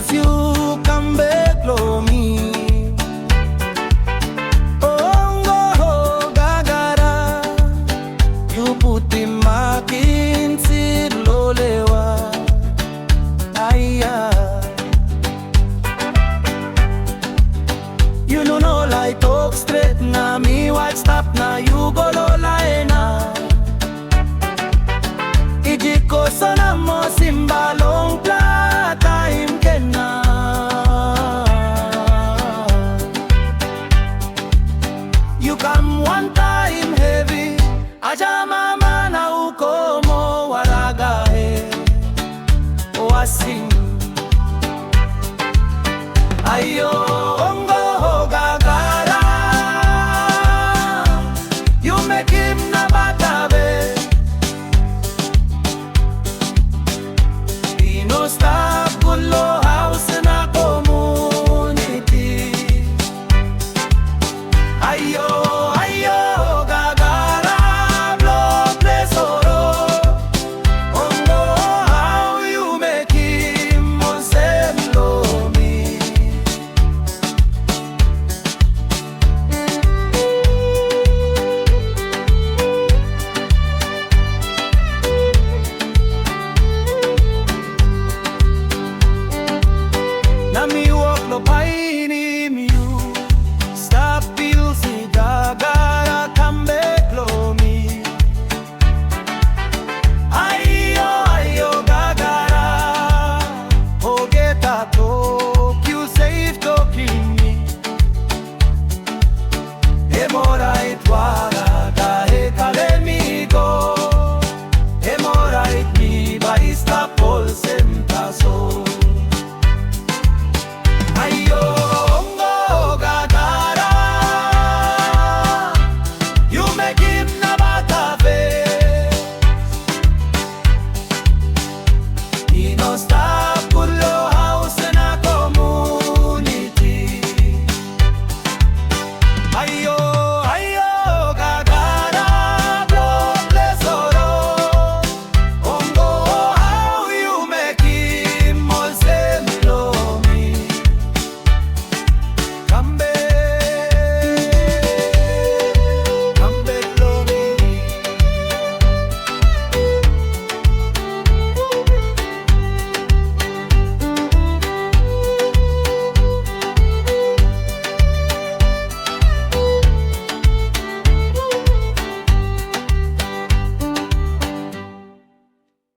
cause you Kambek lo me. Ongoho Gagara, you put him makin sid lolewa. Aya, you know no like talk straight na me watch stop na you go lola na. Ijiko sana mo simbalong plata imkena. You come one time